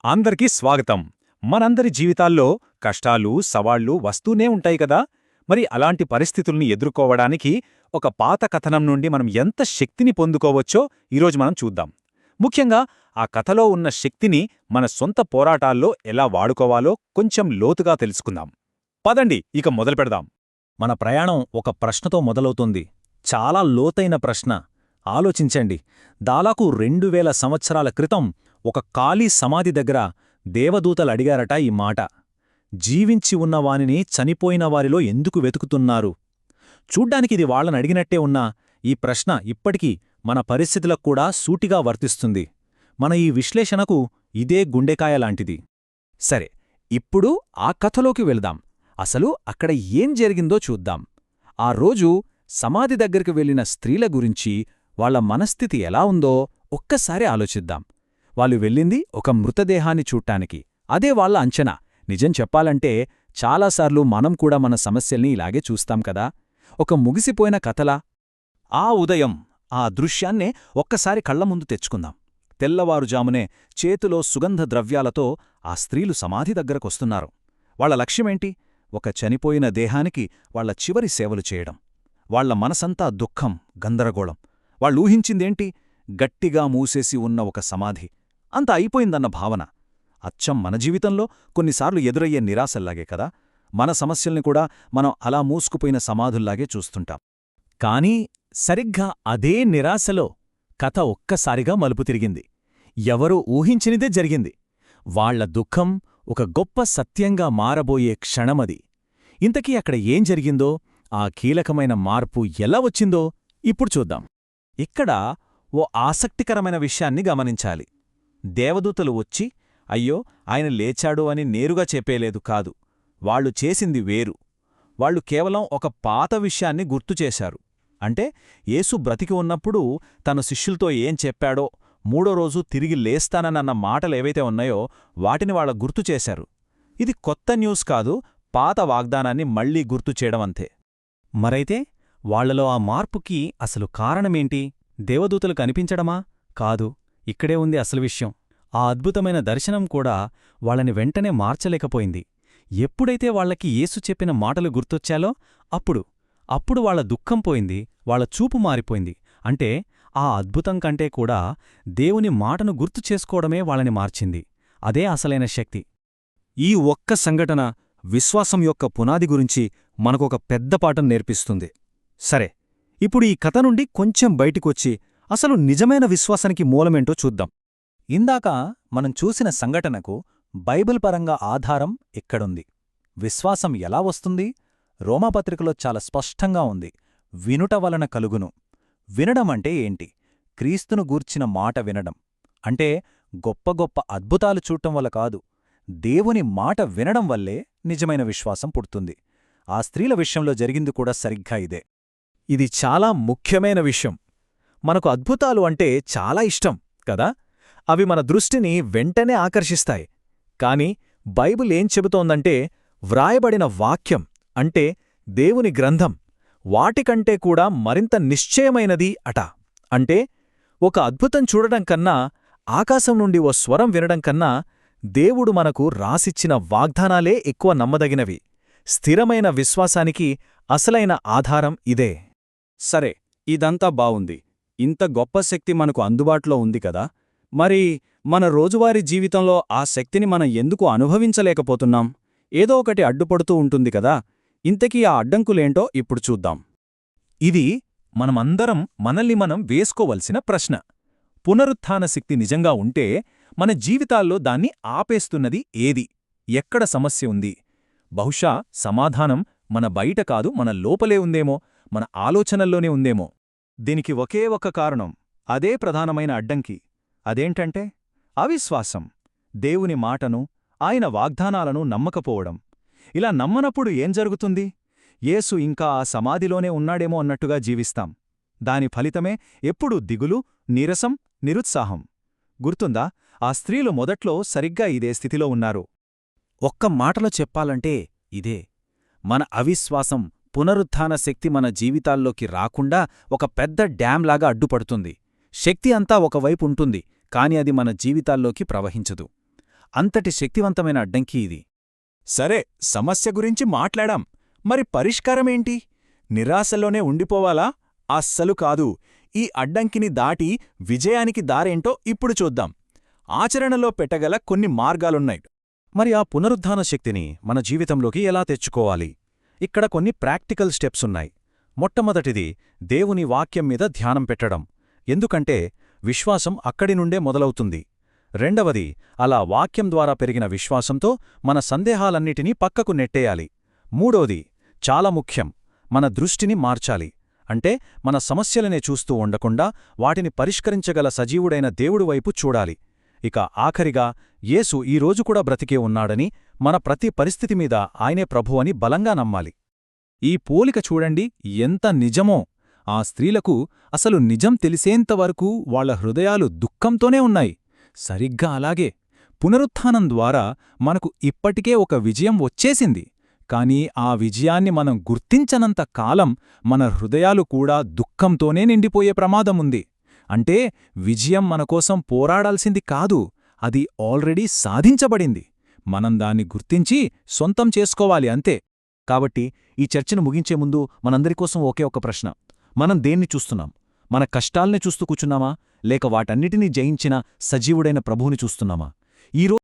అందరికీ స్వాగతం. మనందరి జీవితాల్లో కష్టాలు, సవాళ్లు వస్తూనే ఉంటాయి కదా. మరి అలాంటి పరిస్థితుల్ని ఎదుర్కోవడానికి ఒక పాత కథనం నుండి మనం ఎంత శక్తిని పొందుకోవచ్చో ఈరోజు మనం చూద్దాం. ముఖ్యంగా ఆ కథలో ఉన్న శక్తిని మన సొంత పోరాటాల్లో ఎలా వాడుకోవాలో కొంచెం లోతుగా తెలుసుకుందాం. పదండి ఇక మొదలుపెడదాం. మన ప్రయాణం ఒక ప్రశ్నతో మొదలవుతుంది. చాలా లోతైన ప్రశ్న. ఆలోచించండి. దాదాపు 2000 సంవత్సరాల క్రితం ఒక ఖాళీ సమాధి దగ్గర దేవదూతలడిగారట ఈ మాట. జీవించి ఉన్నవానిని చనిపోయిన వారిలో ఎందుకు వెతుకుతున్నారు? చూడ్డానికిది వాళ్ళనడిగినట్టే ఉన్నా ఈ ప్రశ్న ఇప్పటికీ మన పరిస్థితులకు కూడా సూటిగా వర్తిస్తుంది. మన ఈ విశ్లేషణకు ఇదే గుండెకాయలాంటిది. సరే, ఇప్పుడు ఆ కథలోకి వెళదాం. అసలు అక్కడ ఏం జరిగిందో చూద్దాం. ఆ రోజు సమాధి దగ్గరికి వెళ్లిన స్త్రీల గురించి, వాళ్ల మనస్థితి ఎలా ఉందో ఒక్కసారి ఆలోచిద్దాం. వాళ్ళు వెళ్ళింది ఒక మృతదేహాన్ని చూట్టానికి. అదే వాళ్ల అంచనా. నిజం చెప్పాలంటే చాలాసార్లు మనం కూడా మన సమస్యల్ని ఇలాగే చూస్తాం కదా, ఒక ముగిసిపోయిన కథలా. ఆ ఉదయం ఆ దృశ్యాన్నే ఒక్కసారి కళ్లముందు తెచ్చుకుందాం. తెల్లవారుజామునే చేతిలో సుగంధ ద్రవ్యాలతో ఆ స్త్రీలు సమాధి దగ్గరకొస్తున్నారు. వాళ్ల లక్ష్యమేంటి? ఒక చనిపోయిన దేహానికి వాళ్ల చివరి సేవలు చేయడం. వాళ్ల మనసంతా దుఃఖం, గందరగోళం. వాళ్ళూహించిందేంటి? గట్టిగా మూసేసి ఉన్న ఒక సమాధి. అంత అయిపోయిందన్న భావన. అచ్చం మన జీవితంలో కొన్నిసార్లు ఎదురయ్యే నిరాశల్లాగే కదా. మన సమస్యల్ని కూడా మనం అలా మూసుకుపోయిన సమాధుల్లాగే చూస్తుంటాం. కాని సరిగ్గా అదే నిరాశలో కథ ఒక్కసారిగా మలుపు తిరిగింది. ఎవరూ ఊహించినిదే జరిగింది. వాళ్ల దుఃఖం ఒక గొప్ప సత్యంగా మారబోయే క్షణమది. ఇంతకీ అక్కడ ఏం జరిగిందో, ఆ కీలకమైన మార్పు ఎలా వచ్చిందో ఇప్పుడు చూద్దాం. ఇక్కడ ఓ ఆసక్తికరమైన విషయాన్ని గమనించాలి. దేవదూతలు వచ్చి అయ్యో ఆయన లేచాడు అని నేరుగా చెప్పేలేదు కాదు. వాళ్లు చేసింది వేరు. వాళ్లు కేవలం ఒక పాత విషయాన్ని గుర్తుచేశారు. అంటే యేసు బ్రతికి ఉన్నప్పుడు తన శిష్యులతో ఏం చెప్పాడో, మూడో రోజు తిరిగి లేస్తానన్న మాటలేవైతే ఉన్నాయో వాటిని వాళ్ళ గుర్తుచేశారు. ఇది కొత్త న్యూస్ కాదు, పాత వాగ్దానాన్ని మళ్లీ గుర్తుచేయడం అంతే. మరైతే వాళ్లలో ఆ మార్పుకి అసలు కారణమేంటి? దేవదూతలు కనిపించడమా? కాదు. ఇక్కడే ఉంది అసలు విషయం. ఆ అద్భుతమైన దర్శనం కూడా వాళ్ళని వెంటనే మార్చలేకపోయింది. ఎప్పుడైతే వాళ్లకి యేసు చెప్పిన మాటలు గుర్తొచ్చాలో అప్పుడు వాళ్ల దుఃఖం పోయింది, వాళ్ల చూపు మారిపోయింది. అంటే ఆ అద్భుతం కంటే కూడా దేవుని మాటను గుర్తు చేసుకోవడమే వాళ్ళని మార్చింది. అదే అసలైన శక్తి. ఈ ఒక్క సంఘటన విశ్వాసం యొక్క పునాది గురించి మనకొక పెద్ద పాఠం నేర్పిస్తుంది. సరే, ఇప్పుడు ఈ కథ నుండి కొంచెం బయటికొచ్చి అసలు నిజమైన విశ్వాసానికి మూలమేంటో చూద్దాం. ఇందాక మనం చూసిన సంఘటనకు బైబిల్ పరంగా ఆధారం ఎక్కడుంది? విశ్వాసం ఎలా వస్తుంది? రోమాపత్రికలో చాలా స్పష్టంగా ఉంది. వినుట వలన కలుగును. వినడమంటే ఏంటి? క్రీస్తును గూర్చిన మాట వినడం. అంటే గొప్ప గొప్ప అద్భుతాలు చూడటం వల్ల కాదు, దేవుని మాట వినడం వల్లే నిజమైన విశ్వాసం పుడుతుంది. ఆ స్త్రీల విషయంలో జరిగింది కూడా సరిగ్గా ఇదే. ఇది చాలా ముఖ్యమైన విషయం. మనకు అద్భుతాలు అంటే చాలా ఇష్టం కదా. అవి మన దృష్టిని వెంటనే ఆకర్షిస్తాయి. కాని బైబిల్ ఏం చెబుతోందంటే, వ్రాయబడిన వాక్యం అంటే దేవుని గ్రంథం వాటికంటే కూడా మరింత నిశ్చయమైనది అట. అంటే ఒక అద్భుతం చూడడం కన్నా, ఆకాశం నుండి ఓ స్వరం వినడం కన్నా దేవుడు మనకు రాసిచ్చిన వాగ్దానాలే ఎక్కువ నమ్మదగినవి. స్థిరమైన విశ్వాసానికి అసలైన ఆధారం ఇదే. సరే, ఇదంతా బావుంది. ఇంత గొప్ప శక్తి మనకు అందుబాటులో ఉంది కదా. మరి మన రోజువారీ జీవితంలో ఆ శక్తిని మనం ఎందుకు అనుభవించలేకపోతున్నాం? ఏదో ఒకటి అడ్డుపడుతూ ఉంటుంది కదా. ఇంతకీ ఆ అడ్డంకులేంటో ఇప్పుడు చూద్దాం. ఇది మనమందరం మనల్ని మనం వేసుకోవలసిన ప్రశ్న. పునరుత్థాన శక్తి నిజంగా ఉంటే మన జీవితాల్లో దాన్ని ఆపేస్తున్నది ఏది? ఎక్కడ సమస్య ఉంది? బహుశా సమాధానం మన బయట కాదు, మన లోపలే ఉందేమో, మన ఆలోచనల్లోనే ఉందేమో. దీనికి ఒకే ఒక్క కారణం, అదే ప్రధానమైన అడ్డంకి. అదేంటంటే అవిశ్వాసం. దేవుని మాటను, ఆయన వాగ్దానాలను నమ్మకపోవడం. ఇలా నమ్మనప్పుడు ఏం జరుగుతుంది? యేసు ఇంకా ఆ సమాధిలోనే ఉన్నాడేమో అన్నట్టుగా జీవిస్తాం. దాని ఫలితమే ఎప్పుడూ దిగులు, నీరసం, నిరుత్సాహం. గుర్తుందా? ఆ స్త్రీలు మొదట్లో సరిగ్గా ఇదే స్థితిలో ఉన్నారు. ఒక్క మాటలో చెప్పాలంటే ఇదే. మన అవిశ్వాసం, పునరుత్థాన శక్తి మన జీవితాల్లోకి రాకుండా ఒక పెద్ద డ్యాంలాగా అడ్డుపడుతుంది. శక్తి అంతా ఒకవైపు ఉంటుంది, కాని అది మన జీవితాల్లోకి ప్రవహించదు. అంతటి శక్తివంతమైన అడ్డంకి ఇది. సరే, సమస్య గురించి మాట్లాడాం. మరి పరిష్కారమేంటి? నిరాశలోనే ఉండిపోవాలా? అస్సలు కాదు. ఈ అడ్డంకిని దాటి విజయానికి దారేంటో ఇప్పుడు చూద్దాం. ఆచరణలో పెట్టగల కొన్ని మార్గాలున్నాయి. మరి ఆ పునరుద్ధాన శక్తిని మన జీవితంలోకి ఎలా తెచ్చుకోవాలి? ఇక్కడ కొన్ని ప్రాక్టికల్ స్టెప్స్ ఉన్నాయి. మొట్టమొదటిది దేవుని వాక్యం మీద ధ్యానం పెట్టడం. ఎందుకంటే విశ్వాసం అక్కడి నుండే మొదలవుతుంది. రెండవది, అలా వాక్యం ద్వారా పెరిగిన విశ్వాసంతో మన సందేహాలన్నిటినీ పక్కకు నెట్టేయాలి. మూడోది, చాలా ముఖ్యం, మన దృష్టిని మార్చాలి. అంటే మన సమస్యలనే చూస్తూ ఉండకుండా వాటిని పరిష్కరించగల సజీవుడైన దేవుడి వైపు చూడాలి. ఇక ఆఖరిగా, యేసు ఈ రోజు కూడా బ్రతికే ఉన్నాడని, మన ప్రతి పరిస్థితి మీద ఆయనే ప్రభు అని బలంగా నమ్మాలి. ఈ పోలిక చూడండి ఎంత నిజమో. ఆ స్త్రీలకు అసలు నిజం తెలిసేంతవరకు వాళ్ల హృదయాలు దుఃఖంతోనే ఉన్నాయి. సరిగ్గా అలాగే పునరుత్థానం ద్వారా మనకు ఇప్పటికే ఒక విజయం వచ్చేసింది. కాని ఆ విజయాన్ని మనం గుర్తించనంత కాలం మన హృదయాలు కూడా దుఃఖంతోనే నిండిపోయే ప్రమాదముంది. అంటే విజయం మనకోసం పోరాడాల్సింది కాదు, అది ఆల్రెడీ సాధించబడింది. మనం దాన్ని గుర్తించి సొంతం చేసుకోవాలి అంతే. కాబట్టి ఈ చర్చను ముగించే ముందు మనందరి కోసం ఒకే ఒక ప్రశ్న: మనం దేన్ని చూస్తున్నాం? మన కష్టాల్ని చూస్తూ కూచున్నామా, లేక వాటన్నిటినీ జయించిన సజీవుడైన ప్రభువుని చూస్తున్నామా? ఈరోజు